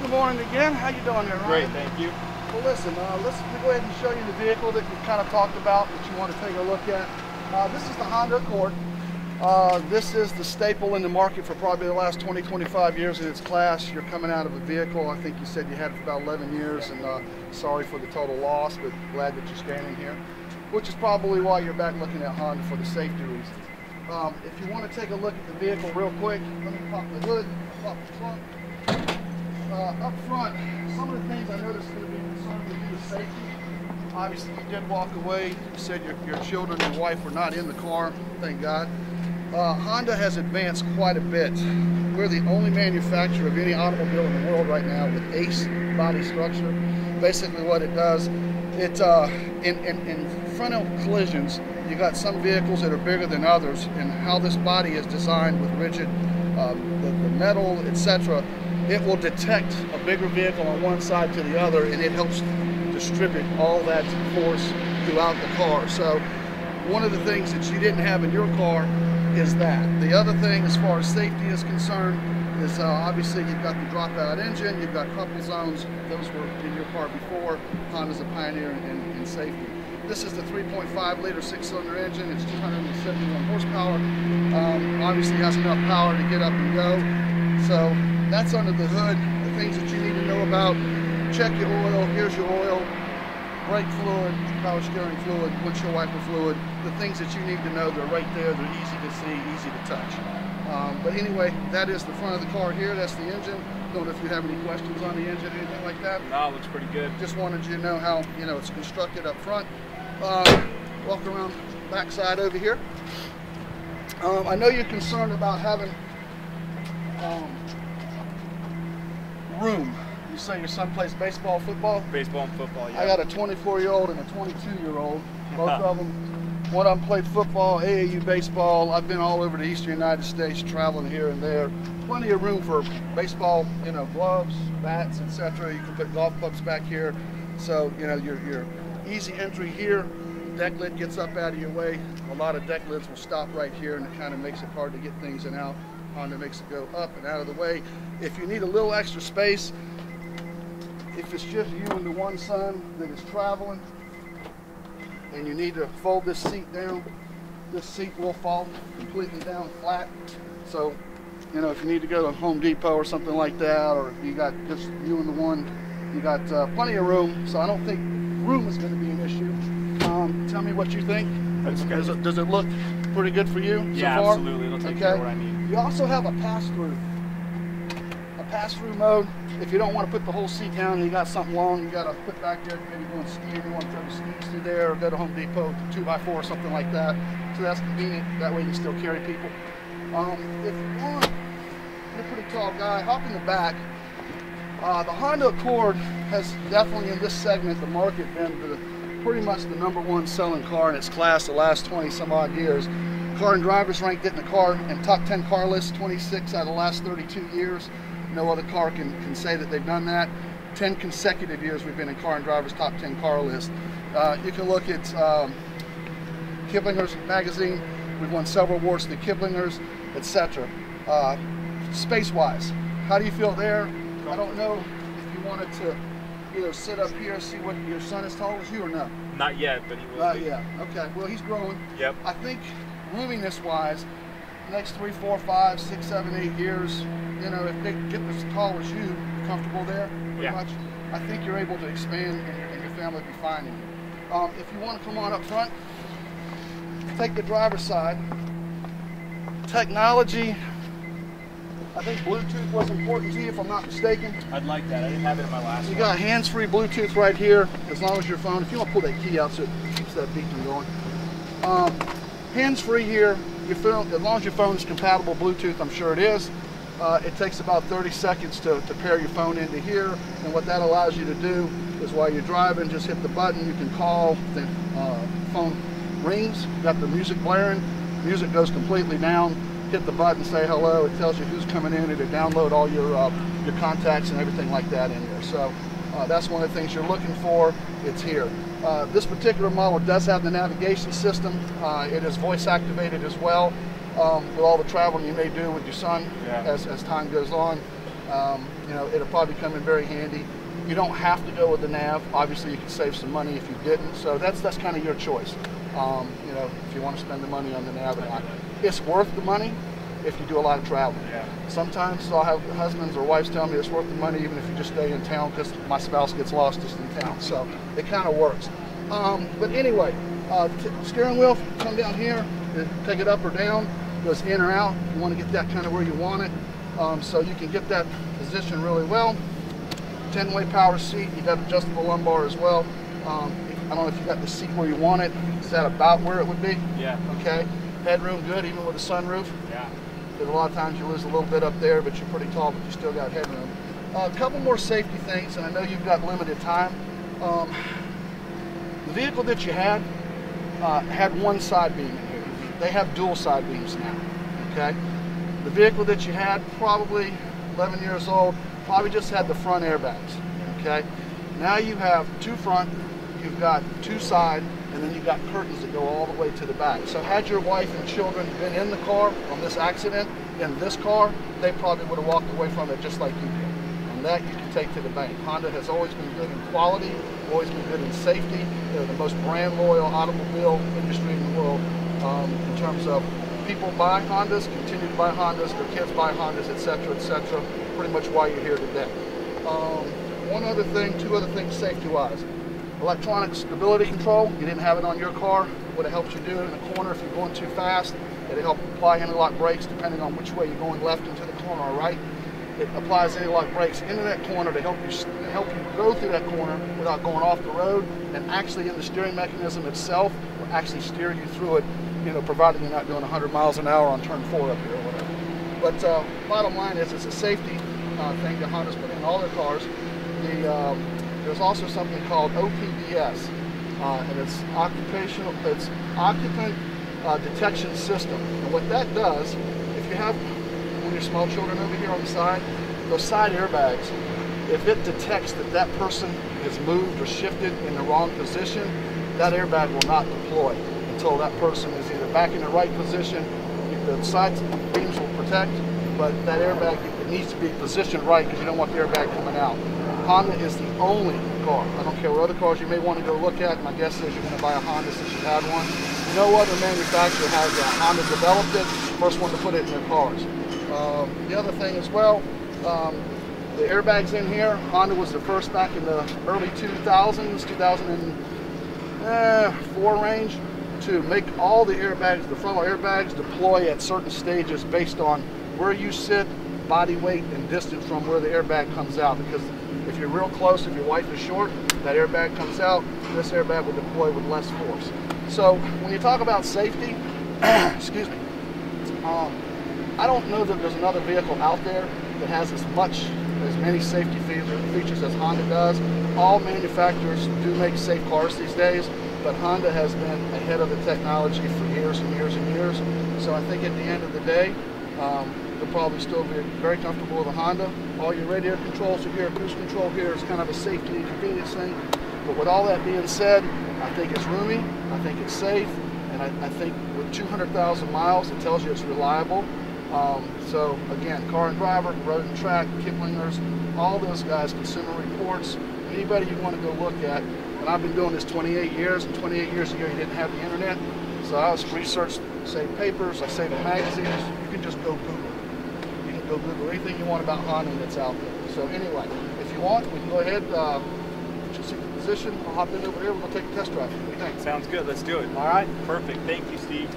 good morning again. How you doing there, Ryan? Great, thank you. Well, listen, let's go ahead and show you the vehicle that we kind of talked about that you want to take a look at. This is the Honda Accord. This is the staple in the market for probably the last 20-25 years in its class. You're coming out of a vehicle, I think you said you had it for about 11 years, and sorry for the total loss, but glad that you're standing here, which is probably why you're back looking at Honda for the safety reasons. If you want to take a look at the vehicle real quick, let me pop the hood, pop the trunk. Up front, some of the things I noticed going to be concerned with you is safety. Obviously, you did walk away. You said your children and your wife were not in the car, thank God. Honda has advanced quite a bit. We're the only manufacturer of any automobile in the world right now with ACE body structure. Basically what it does, it in frontal collisions, you got some vehicles that are bigger than others, and how this body is designed with rigid, the metal, etc., it will detect a bigger vehicle on one side to the other, and it helps distribute all that force throughout the car. So one of the things that you didn't have in your car is that. The other thing as far as safety is concerned is obviously you've got the dropout engine, you've got couple zones. Those were in your car before. Honda's a pioneer in safety. This is the 3.5 liter 6-cylinder engine. It's 271 horsepower. Obviously has enough power to get up and go. So that's under the hood. The things that you need to know about: check your oil. Here's your oil, brake fluid, power steering fluid, windshield wiper fluid. The things that you need to know, they're right there. They're easy to see, easy to touch. But anyway, that is the front of the car here. That's the engine. Don't know if you have any questions on the engine, anything like that. No, it looks pretty good. Just wanted you to know how it's constructed up front. Walk around backside over here. I know you're concerned about having room. You say your son plays baseball, football? Baseball and football, yeah. I got a 24-year-old and a 22-year-old. Both of them. One of them played football, AAU baseball. I've been all over the eastern United States, traveling here and there. Plenty of room for baseball, gloves, bats, etc. You can put golf clubs back here. So, your easy entry here. Deck lid gets up out of your way. A lot of deck lids will stop right here, and it kind of makes it hard to get things in and out. Honda makes it go up and out of the way. If you need a little extra space, if it's just you and the one son that is traveling, and you need to fold this seat down, this seat will fall completely down flat. So, if you need to go to Home Depot or something like that, or if you got just you and the one, you got plenty of room. So I don't think room is going to be an issue. Tell me what you think. Does it look pretty good for you so far? Absolutely. It'll take care of what I need. You also have a pass-through mode. If you don't want to put the whole seat down and you got something long you got to put back there, maybe going skiing, you want to throw the skis through there, or go to Home Depot, 2x4 or something like that. So that's convenient. That way you can still carry people. If you want, you're a pretty tall guy, hop in the back. The Honda Accord has definitely in this segment, the market, been pretty much the #1 selling car in its class the last 20 some odd years. Car and Drivers ranked it in the car and top 10 car list 26 out of the last 32 years. No other car can say that they've done that. 10 consecutive years we've been in Car and Drivers top 10 car list. You can look at Kiplinger's magazine. We've won several awards to the Kiplingers, etc. Space-wise, how do you feel there? I don't know if you wanted to sit up here, see what your son is tall as you, or no? Not yet, but he will. Not yet. Okay. Well, he's growing. Yep. I think roominess-wise, next 3, 4, 5, 6, 7, 8 years, if they get as tall as you, you're comfortable there, pretty much. I think you're able to expand, and your family will be fine in you. If you want to come on up front, take the driver's side. Technology. I think Bluetooth was important to you, if I'm not mistaken. I'd like that. I didn't have it in my last one. You got hands-free Bluetooth right here, as long as your phone, if you want to pull that key out so it keeps that beacon going. Hands-free here, your phone, as long as your phone is compatible Bluetooth, I'm sure it is. It takes about 30 seconds to pair your phone into here, and what that allows you to do is while you're driving, just hit the button, you can call, the phone rings, you got the music blaring, music goes completely down. Hit the button, say hello, it tells you who's coming in, it'll download all your contacts and everything like that in there. So that's one of the things you're looking for. It's here. This particular model does have the navigation system. It is voice activated as well, with all the traveling you may do with your son as time goes on. you know, it'll probably come in very handy. You don't have to go with the nav. Obviously, you can save some money if you didn't. So that's kind of your choice. You know, if you want to spend the money on the nav or not. It's worth the money if you do a lot of traveling. Yeah. Sometimes I'll have husbands or wives tell me it's worth the money even if you just stay in town, because my spouse gets lost just in town. So it kind of works. But anyway, steering wheel, come down here, take it up or down, goes in or out. You want to get that kind of where you want it, so you can get that position really well. 10-way power seat, you got adjustable lumbar as well. I don't know if you got the seat where you want it. Is that about where it would be? Yeah. Okay. Headroom good, even with a sunroof. Yeah. Because a lot of times you lose a little bit up there, but you're pretty tall, but you still got headroom. A couple more safety things, and I know you've got limited time. The vehicle that you had one side beam in here. They have dual side beams now. Okay. The vehicle that you had, probably 11 years old, probably just had the front airbags. Okay. Now you have two front, you've got two side, and then you've got curtains that go all the way to the back. So had your wife and children been in the car on this accident, in this car, they probably would have walked away from it just like you did. And that you can take to the bank. Honda has always been good in quality, always been good in safety. They're the most brand loyal automobile industry in the world, in terms of people buy Hondas, continue to buy Hondas, their kids buy Hondas, etc., etc. Pretty much why you're here today. One other thing, two other things safety-wise. Electronic stability control, you didn't have it on your car, would have helped you do it in a corner if you're going too fast. It'll help apply anti-lock brakes depending on which way you're going, left into the corner or right. It applies anti-lock brakes into that corner to help you go through that corner without going off the road, and actually in the steering mechanism itself will actually steer you through it, you know, provided you're not doing 100 miles an hour on turn 4 up here or whatever. But bottom line is, it's a safety thing that Honda's put in all their cars. There's also something called OPDS, and it's occupant detection system. And what that does, if you have one of your small children over here on the side, those side airbags, if it detects that that person has moved or shifted in the wrong position, that airbag will not deploy until that person is either back in the right position. The side beams will protect, but that airbag, it needs to be positioned right because you don't want the airbag coming out. Honda is the only car. I don't care what other cars you may want to go look at. My guess is you're going to buy a Honda since you had one. No other manufacturer has that. Honda developed it, first one to put it in their cars. The other thing as well, the airbags in here, Honda was the first back in the early 2000s, 2004 range, to make all the airbags, the frontal airbags, deploy at certain stages based on where you sit, body weight, and distance from where the airbag comes out. Because if you're real close, if your wife is short, that airbag comes out, this airbag will deploy with less force. So when you talk about safety, excuse me, I don't know that there's another vehicle out there that has as many safety features as Honda does. All manufacturers do make safe cars these days, but Honda has been ahead of the technology for years and years and years. So I think at the end of the day, you'll probably still be very comfortable with a Honda. All your radio controls are here, cruise control here is kind of a safety and convenience thing. But with all that being said, I think it's roomy, I think it's safe, and I think with 200,000 miles, it tells you it's reliable. So again, Car and Driver, Road and Track, Kiplingers, all those guys, Consumer Reports, anybody you want to go look at. And I've been doing this 28 years, and 28 years ago you didn't have the internet. So I was researched, saved papers, I saved magazines. You can just go Google. You can go Google anything you want about Honda that's out there. So anyway, if you want, we can go ahead, put your seat in position. I'll hop in over here, we're going to take a test drive. What do you think? Sounds good, let's do it. All right. Perfect, thank you, Steve.